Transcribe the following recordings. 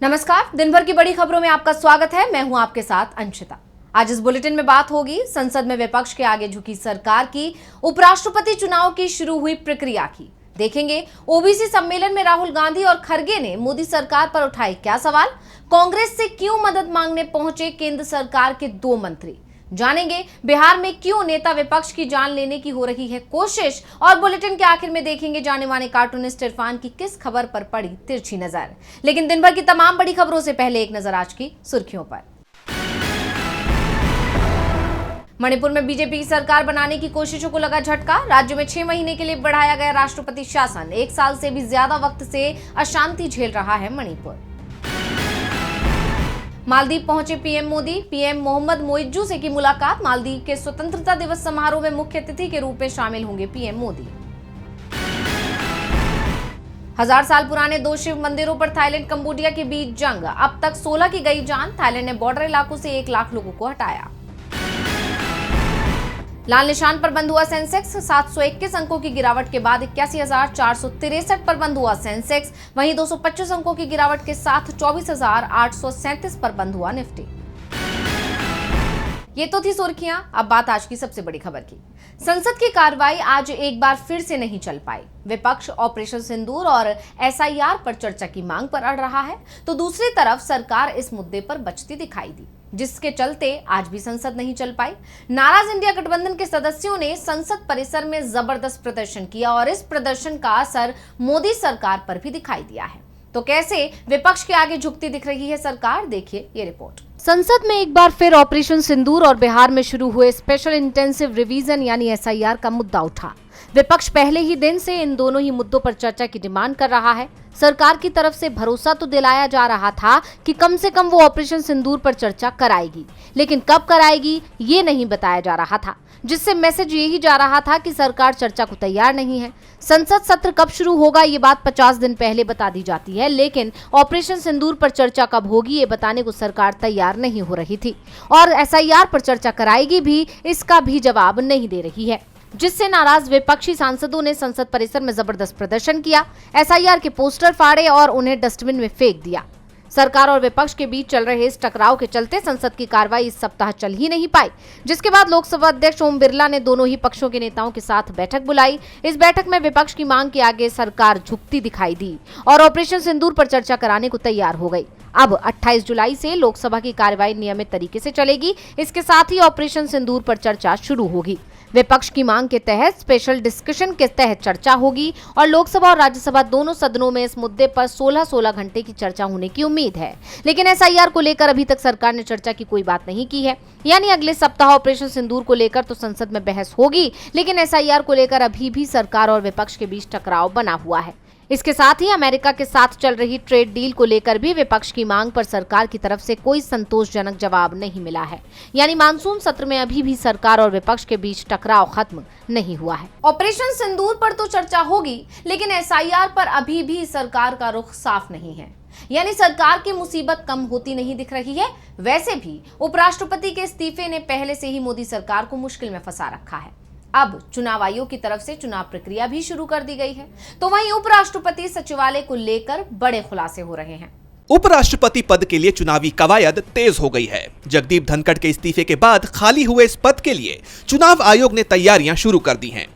नमस्कार, दिन भर की बड़ी खबरों में आपका स्वागत है। मैं हूं आपके साथ अंशिता। आज इस बुलेटिन में बात होगी संसद में विपक्ष के आगे झुकी सरकार की, उपराष्ट्रपति चुनाव की शुरू हुई प्रक्रिया की। देखेंगे ओबीसी सम्मेलन में राहुल गांधी और खरगे ने मोदी सरकार पर उठाए क्या सवाल, कांग्रेस से क्यों मदद मांगने पहुंचे केंद्र सरकार के 2 मंत्री। जानेंगे बिहार में क्यों नेता विपक्ष की जान लेने की हो रही है कोशिश, और बुलेटिन के आखिर में देखेंगे जाने माने कार्टूनिस्ट इरफान की किस खबर पर पड़ी तिरछी नजर। लेकिन दिन भर की तमाम बड़ी खबरों से पहले एक नजर आज की सुर्खियों पर। मणिपुर में बीजेपी की सरकार बनाने की कोशिशों को लगा झटका। राज्य में 6 महीने के लिए बढ़ाया गया राष्ट्रपति शासन। 1 साल से भी ज्यादा वक्त से अशांति झेल रहा है मणिपुर। मालदीव पहुंचे पीएम मोदी, पीएम मोहम्मद मोइज्जू से की मुलाकात। मालदीव के स्वतंत्रता दिवस समारोह में मुख्य अतिथि के रूप में शामिल होंगे पीएम मोदी। 1000 साल पुराने 2 शिव मंदिरों पर थाईलैंड कंबोडिया के बीच जंग। अब तक 16 की गई जान। थाईलैंड ने बॉर्डर इलाकों से 1 लाख लोगों को हटाया। लाल निशान पर बंद हुआ सेंसेक्स। 721 अंकों की गिरावट के बाद 81,463 पर बंद हुआ सेंसेक्स। वहीं 225 अंकों की गिरावट के साथ 24,837 पर बंद हुआ निफ्टी। ये तो थी सुर्खियां। अब बात आज की सबसे बड़ी खबर की। संसद की कार्रवाई आज एक बार फिर से नहीं चल पाई। विपक्ष ऑपरेशन सिंदूर और एसआईआर पर चर्चा की मांग पर अड़ रहा है, तो दूसरी तरफ सरकार इस मुद्दे पर बचती दिखाई दी, जिसके चलते आज भी संसद नहीं चल पाई। नाराज इंडिया गठबंधन के सदस्यों ने संसद परिसर में जबरदस्त प्रदर्शन किया और इस प्रदर्शन का असर मोदी सरकार पर भी दिखाई दिया है। तो कैसे विपक्ष के आगे झुकती दिख रही है सरकार, देखिए ये रिपोर्ट। संसद में एक बार फिर ऑपरेशन सिंदूर और बिहार में शुरू हुए स्पेशल इंटेंसिव रिवीजन यानी एसआईआर का मुद्दा उठा। विपक्ष पहले ही दिन से इन दोनों ही मुद्दों पर चर्चा की डिमांड कर रहा है। सरकार की तरफ से भरोसा तो दिलाया जा रहा था कि कम से कम वो ऑपरेशन सिंदूर पर चर्चा कराएगी, लेकिन कब कराएगी ये नहीं बताया जा रहा था, जिससे मैसेज यही जा रहा था कि सरकार चर्चा को तैयार नहीं है। संसद सत्र कब शुरू होगा ये बात 50 दिन पहले बता दी जाती है, लेकिन ऑपरेशन सिंदूर पर चर्चा कब होगी ये बताने को सरकार तैयार नहीं हो रही थी, और एसआईआर पर चर्चा कराएगी भी इसका भी जवाब नहीं दे रही है, जिससे नाराज विपक्षी सांसदों ने संसद परिसर में जबरदस्त प्रदर्शन किया, एसआईआर के पोस्टर फाड़े और उन्हें डस्टबिन में फेंक दिया। सरकार और विपक्ष के बीच चल रहे इस टकराव के चलते संसद की कार्रवाई इस सप्ताह चल ही नहीं पाई, जिसके बाद लोकसभा अध्यक्ष ओम बिरला ने दोनों ही पक्षों के नेताओं के साथ बैठक बुलाई। इस बैठक में विपक्ष की मांग के आगे सरकार झुकती दिखाई दी और ऑपरेशन सिंदूर पर चर्चा कराने को तैयार हो गई। अब 28 जुलाई से लोकसभा की कार्रवाई नियमित तरीके से चलेगी। इसके साथ ही ऑपरेशन सिंदूर पर चर्चा शुरू होगी। विपक्ष की मांग के तहत स्पेशल डिस्कशन के तहत चर्चा होगी और लोकसभा और राज्यसभा दोनों सदनों में इस मुद्दे पर 16-16 घंटे की चर्चा होने की उम्मीद है। लेकिन एसआईआर को लेकर अभी तक सरकार ने चर्चा की कोई बात नहीं की है, यानी अगले सप्ताह ऑपरेशन सिंदूर को लेकर तो संसद में बहस होगी, लेकिन एसआईआर को लेकर अभी भी सरकार और विपक्ष के बीच टकराव बना हुआ है। इसके साथ ही अमेरिका के साथ चल रही ट्रेड डील को लेकर भी विपक्ष की मांग पर सरकार की तरफ से कोई संतोषजनक जवाब नहीं मिला है, यानी मानसून सत्र में अभी भी सरकार और विपक्ष के बीच टकराव खत्म नहीं हुआ है। ऑपरेशन सिंदूर पर तो चर्चा होगी, लेकिन एसआईआर पर अभी भी सरकार का रुख साफ नहीं है, यानी सरकार की मुसीबत कम होती नहीं दिख रही है। वैसे भी उपराष्ट्रपति के इस्तीफे ने पहले से ही मोदी सरकार को मुश्किल में फंसा रखा है। अब चुनाव आयोग की तरफ से चुनाव प्रक्रिया भी शुरू कर दी गई है, तो वहीं उपराष्ट्रपति सचिवालय को लेकर बड़े खुलासे हो रहे हैं। उपराष्ट्रपति पद के लिए चुनावी कवायद तेज हो गई है। जगदीप धनखड़ के इस्तीफे के बाद खाली हुए इस पद के लिए चुनाव आयोग ने तैयारियां शुरू कर दी हैं।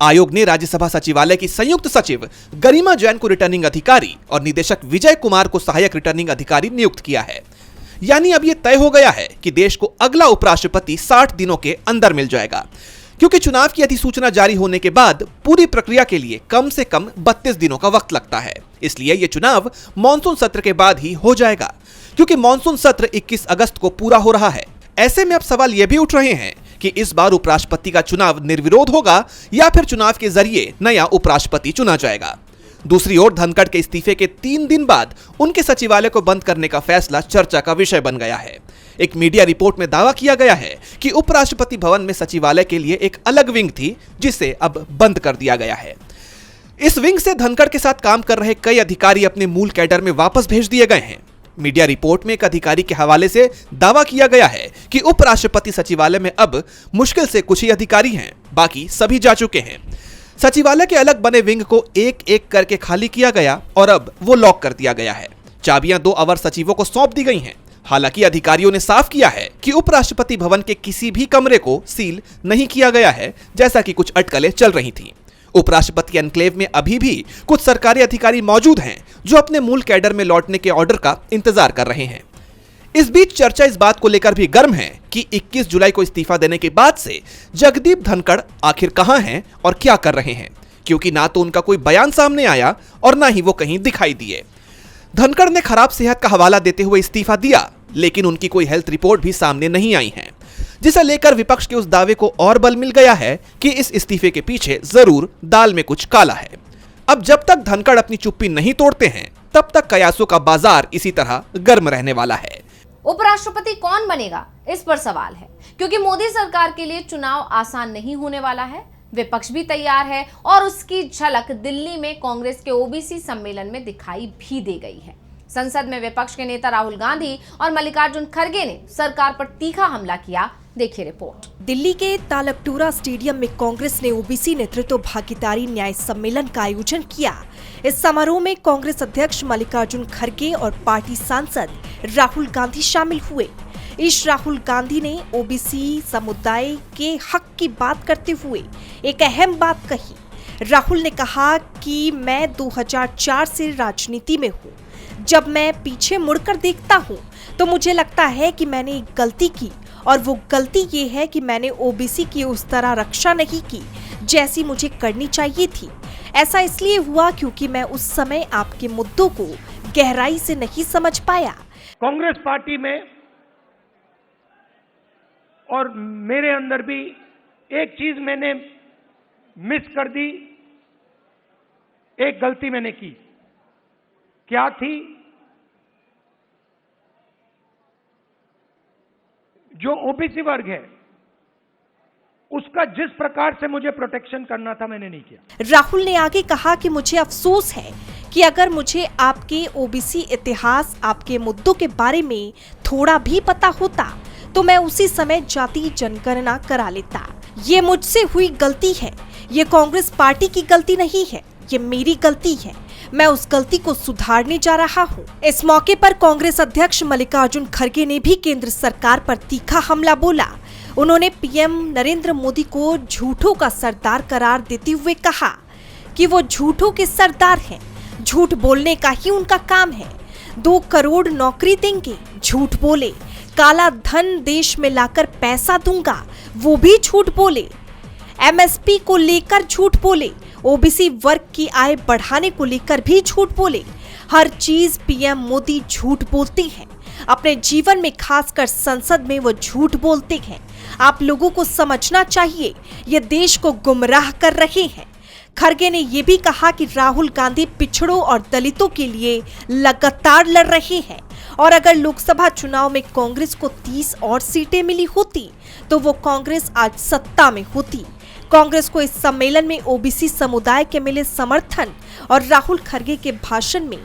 आयोग ने राज्यसभा सचिवालय की संयुक्त सचिव गरिमा जैन को रिटर्निंग अधिकारी और निदेशक विजय कुमार को सहायक रिटर्निंग अधिकारी नियुक्त किया है। यानी अब यह तय हो गया है कि देश को अगला उपराष्ट्रपति 60 दिनों के अंदर मिल जाएगा, क्योंकि चुनाव की अधिसूचना जारी होने के बाद पूरी प्रक्रिया के लिए कम से कम 32 दिनों का वक्त लगता है। इसलिए यह चुनाव मॉनसून सत्र के बाद ही हो जाएगा, क्योंकि मॉनसून सत्र 21 अगस्त को पूरा हो रहा है। ऐसे में अब सवाल यह भी उठ रहे हैं कि इस बार उपराष्ट्रपति का चुनाव निर्विरोध होगा या फिर चुनाव के जरिए नया उपराष्ट्रपति चुना जाएगा। दूसरी ओर धनखड़ के इस्तीफे के 3 दिन बाद उनके सचिवालय को बंद करने का फैसला चर्चा का विषय बन गया है। एक मीडिया रिपोर्ट में दावा किया गया है कि उपराष्ट्रपति भवन में सचिवालय के लिए एक अलग विंग थी, जिसे अब बंद कर दिया गया है। इस विंग से धनखड़ के साथ काम कर रहे कई अधिकारी अपने मूल कैडर में वापस भेज दिए गए हैं। मीडिया रिपोर्ट में एक अधिकारी के हवाले से दावा किया गया है कि उपराष्ट्रपति सचिवालय में अब मुश्किल से कुछ ही अधिकारी हैं, बाकी सभी जा चुके हैं। सचिवालय के अलग बने विंग को एक एक करके खाली किया गया और अब वो लॉक कर दिया गया है। चाबियां 2 अवर सचिवों को सौंप दी गई हैं। हालांकि अधिकारियों ने साफ किया है कि उपराष्ट्रपति भवन के किसी भी कमरे को सील नहीं किया गया है, जैसा कि कुछ अटकलें चल रही थीं। उपराष्ट्रपति एन्क्लेव में अभी भी कुछ सरकारी अधिकारी मौजूद हैं जो अपने मूल कैडर में लौटने के ऑर्डर का इंतजार कर रहे हैं। इस बीच चर्चा इस बात को लेकर भी गर्म है कि 21 जुलाई को इस्तीफा देने के बाद से जगदीप धनखड़ आखिर कहां हैं और क्या कर रहे हैं, क्योंकि ना तो उनका कोई बयान सामने आया और ना ही वो कहीं दिखाई दिए। धनखड़ ने खराब सेहत का हवाला देते हुए इस्तीफा दिया, लेकिन उनकी कोई हेल्थ रिपोर्ट भी सामने नहीं आई है, जिसे लेकर विपक्ष के उस दावे को और बल मिल गया है कि इस इस्तीफे के पीछे जरूर दाल में कुछ काला है। अब जब तक धनखड़ अपनी चुप्पी नहीं तोड़ते हैं, तब तक कयासों का बाजार इसी तरह गर्म रहने वाला है। उपराष्ट्रपति कौन बनेगा, इस पर सवाल है, क्योंकि मोदी सरकार के लिए चुनाव आसान नहीं होने वाला है। विपक्ष भी तैयार है और उसकी झलक दिल्ली में कांग्रेस के ओबीसी सम्मेलन में दिखाई भी दे गई है। संसद में विपक्ष के नेता राहुल गांधी और मल्लिकार्जुन खड़गे ने सरकार पर तीखा हमला किया। देखिए रिपोर्ट। दिल्ली के तालकटोरा स्टेडियम में कांग्रेस ने ओबीसी नेतृत्व भागीदारी न्याय सम्मेलन का आयोजन किया। इस समारोह में कांग्रेस अध्यक्ष मल्लिकार्जुन खड़गे और पार्टी सांसद राहुल गांधी शामिल हुए। इस राहुल गांधी ने ओबीसी समुदाय के हक की बात करते हुए एक अहम बात कही। राहुल ने कहा कि मैं 2004 से राजनीति में हूँ। जब मैं पीछे मुड़कर देखता हूँ तो मुझे लगता है कि मैंने एक गलती की, और वो गलती ये है कि मैंने ओबीसी की उस तरह रक्षा नहीं की जैसी मुझे करनी चाहिए थी। ऐसा इसलिए हुआ क्योंकि मैं उस समय आपके मुद्दों को गहराई से नहीं समझ पाया। कांग्रेस पार्टी में और मेरे अंदर भी एक चीज मैंने मिस कर दी, एक गलती मैंने की। क्या थी? जो ओबीसी वर्ग है उसका जिस प्रकार से मुझे प्रोटेक्शन करना था, मैंने नहीं किया। राहुल ने आगे कहा कि मुझे अफसोस है कि अगर मुझे आपके ओबीसी इतिहास, आपके मुद्दों के बारे में थोड़ा भी पता होता तो मैं उसी समय जाति जनगणना करा लेता। ये मुझसे हुई गलती है, ये कांग्रेस पार्टी की गलती नहीं है, ये मेरी गलती है। मैं उस गलती को सुधारने जा रहा हूँ। इस मौके पर कांग्रेस अध्यक्ष मल्लिकार्जुन खड़गे ने भी केंद्र सरकार पर तीखा हमला बोला। उन्होंने पीएम नरेंद्र मोदी को झूठों का सरदार करार देते हुए कहा कि वो झूठों के सरदार हैं, झूठ बोलने का ही उनका काम है। 2 करोड़ नौकरी देंगे, झूठ बोले। काला धन देश में लाकर पैसा दूंगा, वो भी झूठ बोले। एमएसपी को लेकर झूठ बोले। ओबीसी वर्ग की आय बढ़ाने को लेकर भी झूठ बोले। हर चीज पीएम मोदी झूठ बोलते हैं। अपने जीवन में, खासकर संसद में, वो झूठ बोलते हैं। आप लोगों को समझना चाहिए, ये देश को गुमराह कर रहे हैं। खड़गे ने यह भी कहा कि राहुल गांधी पिछड़ों और दलितों के लिए लगातार लड़ रहे हैं, और अगर लोकसभा चुनाव में कांग्रेस को 30 और सीटें मिली होती तो वो कांग्रेस आज सत्ता में होती। कांग्रेस को इस सम्मेलन में ओबीसी समुदाय के मिले समर्थन और राहुल खड़गे के भाषण में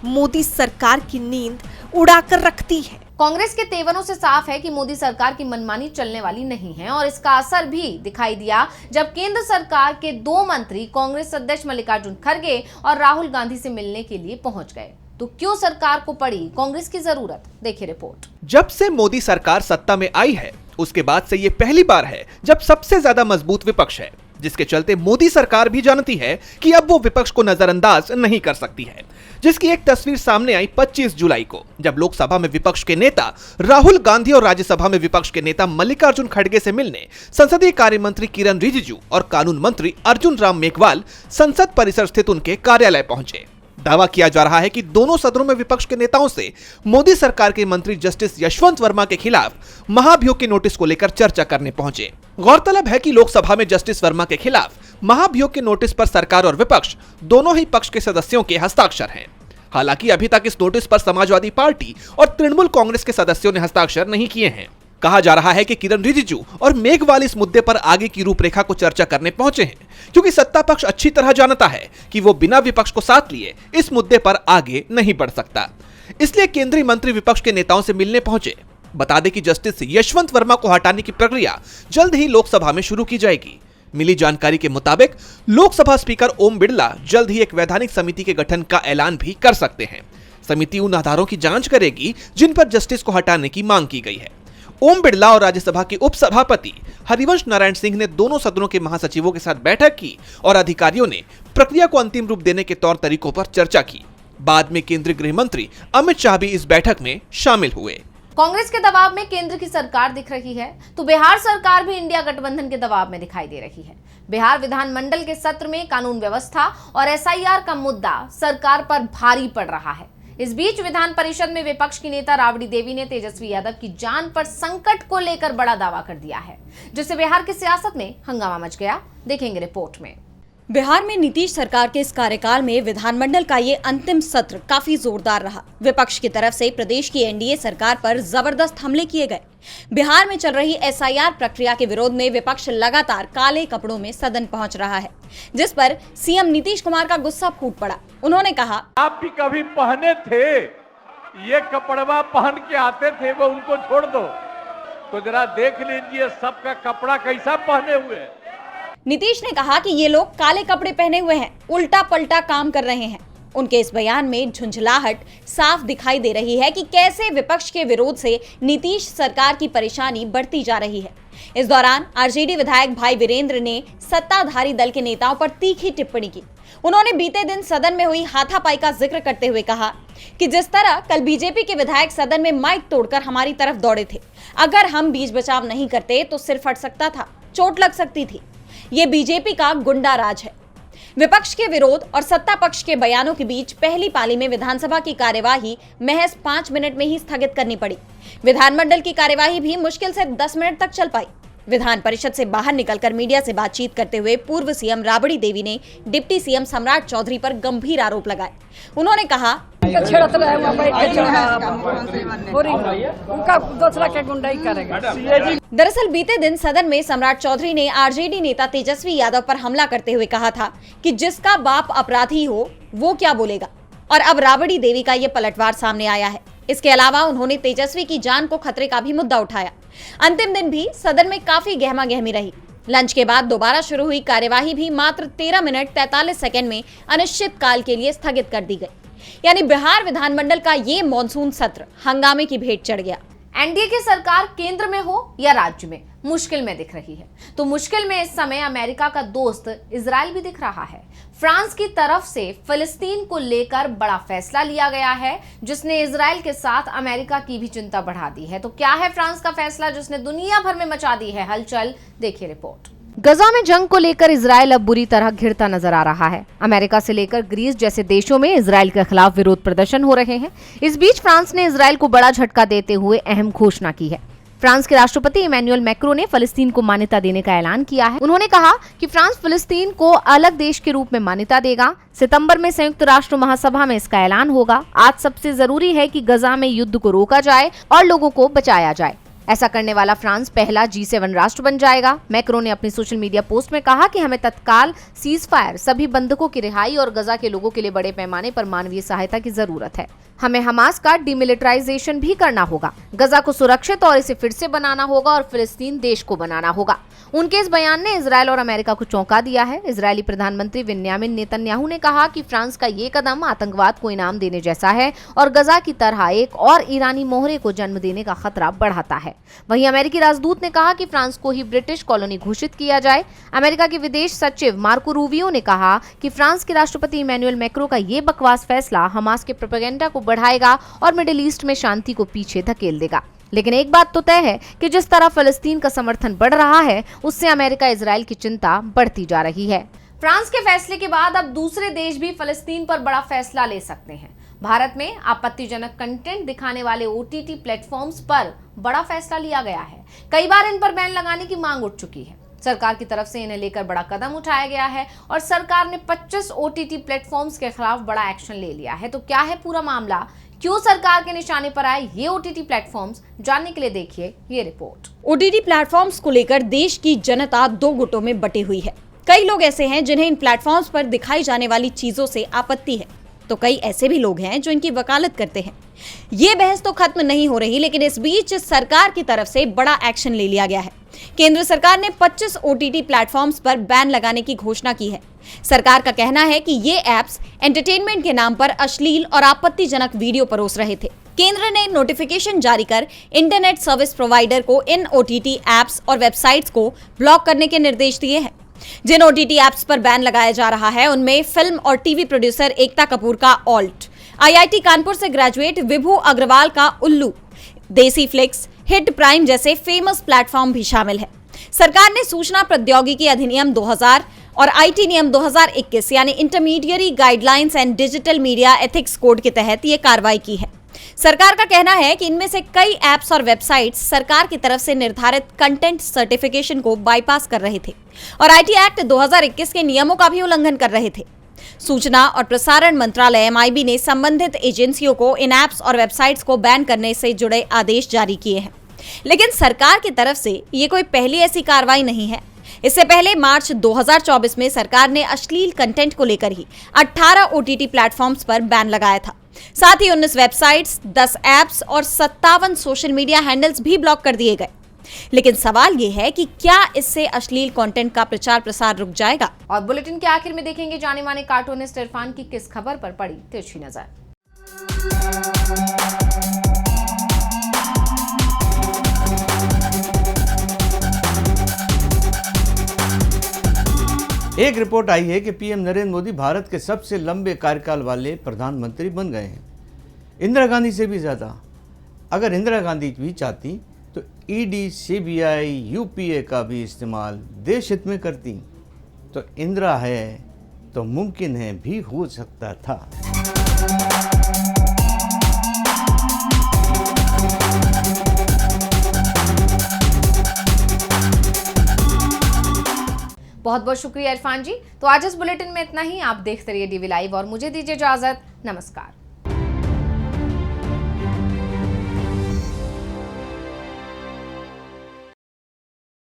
मोदी सरकार की नींद उड़ाकर रखती है। कांग्रेस के तेवरों से साफ है कि मोदी सरकार की मनमानी चलने वाली नहीं है, और इसका असर भी दिखाई दिया जब केंद्र सरकार के 2 मंत्री कांग्रेस अध्यक्ष मल्लिकार्जुन खड़गे और राहुल गांधी से मिलने के लिए पहुंच गए। तो क्यों सरकार को पड़ी कांग्रेस की जरूरत? देखिए रिपोर्ट। जब से मोदी सरकार सत्ता में आई है, उसके बाद से ये पहली बार है जब सबसे ज्यादा मजबूत विपक्ष है, जिसके चलते मोदी सरकार भी जानती है कि अब वो विपक्ष को नजरअंदाज नहीं कर सकती है। जिसकी एक तस्वीर सामने आई 25 जुलाई को, जब लोकसभा में विपक्ष के नेता राहुल गांधी और राज्यसभा में विपक्ष के नेता मल्लिकार्जुन खड़गे से मिलने संसदीय कार्य मंत्री किरण रिजिजू और कानून मंत्री अर्जुन राम मेघवाल संसद परिसर स्थित उनके कार्यालय पहुंचे। दावा किया जा रहा है कि दोनों सदनों में विपक्ष के नेताओं से मोदी सरकार के मंत्री जस्टिस यशवंत वर्मा के खिलाफ महाभियोग के नोटिस को लेकर चर्चा करने पहुंचे। गौरतलब है कि लोकसभा में जस्टिस वर्मा के खिलाफ महाभियोग के नोटिस पर सरकार और विपक्ष दोनों ही पक्ष के सदस्यों के हस्ताक्षर हैं। हालांकि अभी तक इस नोटिस पर समाजवादी पार्टी और तृणमूल कांग्रेस के सदस्यों ने हस्ताक्षर नहीं किए हैं। कहा जा रहा है कि किरण रिजिजू और मेघवाल इस मुद्दे पर आगे की रूपरेखा को चर्चा करने पहुंचे हैं, क्योंकि सत्ता पक्ष अच्छी तरह जानता है कि वो बिना विपक्ष को साथ लिए इस मुद्दे पर आगे नहीं बढ़ सकता। इसलिए केंद्रीय मंत्री विपक्ष के नेताओं से मिलने पहुंचे। बता दें कि जस्टिस यशवंत वर्मा को हटाने की प्रक्रिया जल्द ही लोकसभा में शुरू की जाएगी। मिली जानकारी के मुताबिक लोकसभा स्पीकर ओम बिरला जल्द ही एक वैधानिक समिति के गठन का ऐलान भी कर सकते हैं। समिति उन आधारों की जांच करेगी जिन पर जस्टिस को हटाने की मांग की गई है। ओम बिरला और राज्यसभा के उपसभापति हरिवंश नारायण सिंह ने दोनों सदनों के महासचिवों के साथ बैठक की और अधिकारियों ने प्रक्रिया को अंतिम रूप देने के तौर तरीकों पर चर्चा की। बाद में केंद्रीय गृह मंत्री अमित शाह भी इस बैठक में शामिल हुए। कांग्रेस के दबाव में केंद्र की सरकार दिख रही है तो बिहार सरकार भी इंडिया गठबंधन के दबाव में दिखाई दे रही है। बिहार विधानमंडल के सत्र में कानून व्यवस्था और एसआईआर का मुद्दा सरकार पर भारी पड़ रहा है। इस बीच विधान परिषद में विपक्ष की नेता राबड़ी देवी ने तेजस्वी यादव की जान पर संकट को लेकर बड़ा दावा कर दिया है, जिससे बिहार की सियासत में हंगामा मच गया। देखेंगे रिपोर्ट में। बिहार में नीतीश सरकार के इस कार्यकाल में विधानमंडल का ये अंतिम सत्र काफी जोरदार रहा। विपक्ष की तरफ से प्रदेश की एनडीए सरकार पर जबरदस्त हमले किए गए। बिहार में चल रही एसआईआर प्रक्रिया के विरोध में विपक्ष लगातार काले कपड़ों में सदन पहुंच रहा है, जिस पर सीएम नीतीश कुमार का गुस्सा फूट पड़ा। उन्होंने कहा, आप भी कभी पहने थे, ये कपड़वा पहन के आते थे, वो उनको छोड़ दो, तो जरा देख लीजिए सबका कपड़ा कैसा पहने हुए। नीतीश ने कहा कि ये लोग काले कपड़े पहने हुए हैं, उल्टा पलटा काम कर रहे हैं। उनके इस बयान में झुंझलाहट साफ दिखाई दे रही है कि कैसे विपक्ष के विरोध से नीतीश सरकार की परेशानी बढ़ती जा रही है। इस दौरान आरजेडी विधायक भाई वीरेंद्र ने सत्ताधारी दल के नेताओं पर तीखी टिप्पणी की। उन्होंने बीते दिन सदन में हुई हाथापाई का जिक्र करते हुए कहा कि जिस तरह कल बीजेपी के विधायक सदन में माइक तोड़कर हमारी तरफ दौड़े थे, अगर हम बीच बचाव नहीं करते तो सिर फट सकता था, चोट लग सकती थी। ये बीजेपी का गुंडा राज है। विपक्ष के विरोध और सत्ता पक्ष के बयानों के बीच पहली पाली में विधानसभा की कार्यवाही महज 5 मिनट में ही स्थगित करनी पड़ी। विधानमंडल की कार्यवाही भी मुश्किल से 10 मिनट तक चल पाई। विधान परिषद से बाहर निकलकर मीडिया से बातचीत करते हुए पूर्व सीएम राबड़ी देवी ने डिप्टी सीएम सम्राट चौधरी पर गंभीर आरोप लगाए। उन्होंने कहा, दरअसल बीते दिन सदन में सम्राट चौधरी ने आरजेडी नेता तेजस्वी यादव पर हमला करते हुए कहा था कि जिसका बाप अपराधी हो वो क्या बोलेगा, और अब राबड़ी देवी का ये पलटवार सामने आया है। इसके अलावा उन्होंने तेजस्वी की जान को खतरे का भी मुद्दा उठाया। अंतिम दिन भी सदन में काफी गहमा गहमी रही। लंच के बाद दोबारा शुरू हुई कार्यवाही भी मात्र 13 मिनट 43 सेकंड में अनिश्चित काल के लिए स्थगित कर दी गई। यानी बिहार विधानमंडल का ये मॉनसून सत्र हंगामे की भेंट चढ़ गया। एनडीए की सरकार केंद्र में हो या राज्य में मुश्किल में दिख रही है, तो मुश्किल में इस समय अमेरिका का दोस्त इजराइल भी दिख रहा है। फ्रांस की तरफ से फिलिस्तीन को लेकर बड़ा फैसला लिया गया है, जिसने इजराइल के साथ अमेरिका की भी चिंता बढ़ा दी है। तो क्या है फ्रांस का फैसला जिसने दुनिया भर में मचा दी है हलचल? देखिए रिपोर्ट। गजा में जंग को लेकर इजराइल अब बुरी तरह घिरता नजर आ रहा है। अमेरिका से लेकर ग्रीस जैसे देशों में इजराइल के खिलाफ विरोध प्रदर्शन हो रहे हैं। इस बीच फ्रांस ने इजराइल को बड़ा झटका देते हुए अहम घोषणा की है। फ्रांस के राष्ट्रपति इमैनुअल मैक्रों ने फिलिस्तीन को मान्यता देने का ऐलान किया है। उन्होंने कहा कि फ्रांस फिलिस्तीन को अलग देश के रूप में मान्यता देगा। सितंबर में संयुक्त राष्ट्र महासभा में इसका ऐलान होगा। आज सबसे जरूरी है कि गजा में युद्ध को रोका जाए और लोगों को बचाया जाए। ऐसा करने वाला फ्रांस पहला G7 राष्ट्र बन जाएगा। मैक्रों ने अपनी सोशल मीडिया पोस्ट में कहा कि हमें तत्काल सीज फायर, सभी बंधकों की रिहाई और गजा के लोगों के लिए बड़े पैमाने पर मानवीय सहायता की जरूरत है। हमें हमास का डिमिलिटराइजेशन भी करना होगा। गजा को सुरक्षित और इसे फिर से बनाना होगा और फिलिस्तीन देश को बनाना होगा। उनके इस बयान ने इजराइल और अमेरिका को चौंका दिया है। इजरायली प्रधानमंत्री बिन्यामिन नेतन्याहू ने कहा कि फ्रांस का ये कदम आतंकवाद को इनाम देने जैसा है और गजा की तरह एक और ईरानी मोहरे को जन्म देने का खतरा बढ़ाता है। वहीं अमेरिकी राजदूत ने कहा कि फ्रांस को ही ब्रिटिश कॉलोनी घोषित किया जाए। अमेरिका के विदेश सचिव मार्को रूबियो ने कहा कि फ्रांस के राष्ट्रपति इमैनुअल मैक्रों का ये बकवास फैसला हमास के प्रोपेगेंडा को बढ़ाएगा और मिडिल ईस्ट में शांति को पीछे धकेल देगा। लेकिन एक बात तो तय है कि जिस तरह फिलिस्तीन का समर्थन बढ़ रहा है, उससे अमेरिका इजराइल की चिंता बढ़ती जा रही है। फ्रांस के फैसले के बाद अब दूसरे देश भी फिलिस्तीन पर बड़ा फैसला ले सकते हैं। भारत में आपत्तिजनक कंटेंट दिखाने वाले OTT प्लेटफॉर्म्स पर बड़ा फैसला लिया गया है। कई बार इन पर बैन लगाने की मांग उठ चुकी है। सरकार की तरफ से इन्हें लेकर बड़ा कदम उठाया गया है और सरकार ने 25 OTT प्लेटफॉर्म्स के खिलाफ बड़ा एक्शन ले लिया है। तो क्या है पूरा मामला? क्यों सरकार के निशाने पर आए ये OTT प्लेटफॉर्म्स? जानने के लिए देखिए ये रिपोर्ट। OTT प्लेटफॉर्म्स को लेकर देश की जनता 2 गुटों में बटी हुई है। कई लोग ऐसे हैं जिन्हें इन प्लेटफॉर्म्स पर दिखाई जाने वाली चीजों से आपत्ति है। तो कई ऐसे भी लोग हैं जो इनकी वकालत करते हैं। ये बहस तो खत्म नहीं हो रही, लेकिन इस बीच सरकार की तरफ से बड़ा एक्शन ले लिया गया है। केंद्र सरकार ने 25 OTT प्लेटफॉर्म्स पर बैन लगाने की घोषणा की है। सरकार का कहना है कि ये ऐप्स एंटरटेनमेंट के नाम पर अश्लील और आपत्तिजनक वीडियो परोस रहे थे। केंद्र ने नोटिफिकेशन जारी कर इंटरनेट सर्विस प्रोवाइडर को इन OTT ऐप्स और वेबसाइट्स को ब्लॉक करने के निर्देश दिए हैं। जिन OTT ऐप्स पर बैन लगाया जा रहा है उनमें फिल्म और टीवी प्रोड्यूसर एकता कपूर का ऑल्ट, IIT कानपुर से ग्रेजुएट विभू अग्रवाल का उल्लू, देसी फ्लिक्स, हिट प्राइम जैसे फेमस प्लेटफॉर्म भी शामिल है। सरकार ने सूचना प्रौद्योगिकी अधिनियम 2000 और IT नियम 2021 यानी intermediary guidelines and digital media ethics code के तहत ये कार्रवाई की है। सरकार का कहना है कि इनमें से कई ऐप्स और वेबसाइट्स सरकार की तरफ से निर्धारित कंटेंट सर्टिफिकेशन को बाईपास कर रहे थे और IT एक्ट 2021 के नियमों का भी उल्लंघन कर रहे थे। सूचना और प्रसारण मंत्रालय MIB ने संबंधित एजेंसियों को इन ऐप्स और वेबसाइट्स को बैन करने से जुड़े आदेश जारी किए हैं, लेकिन सरकार की तरफ से ये कोई पहली ऐसी कार्रवाई नहीं है। इससे पहले मार्च 2024 में सरकार ने अश्लील कंटेंट को लेकर ही 18 OTT प्लेटफॉर्म्स पर बैन लगाया था। साथ ही 19 वेबसाइट्स, 10 ऐप्स और 57 सोशल मीडिया हैंडल्स भी ब्लॉक कर दिए गए। लेकिन सवाल ये है कि क्या इससे अश्लील कंटेंट का प्रचार प्रसार रुक जाएगा? और बुलेटिन के आखिर में देखेंगे जाने माने कार्टूनिस्ट इरफान की किस खबर पर पड़ी तिरछी नजर। एक रिपोर्ट आई है कि पीएम नरेंद्र मोदी भारत के सबसे लंबे कार्यकाल वाले प्रधानमंत्री बन गए हैं, इंदिरा गांधी से भी ज़्यादा। अगर इंदिरा गांधी भी चाहती तो ED, CBI, UPA का भी इस्तेमाल देश हित में करती। तो इंदिरा है तो मुमकिन है भी हो सकता था। बहुत बहुत शुक्रिया इरफान जी। तो आज इस बुलेटिन में इतना ही। आप देखते रहिए DV लाइव और मुझे दीजिए इजाजत। नमस्कार।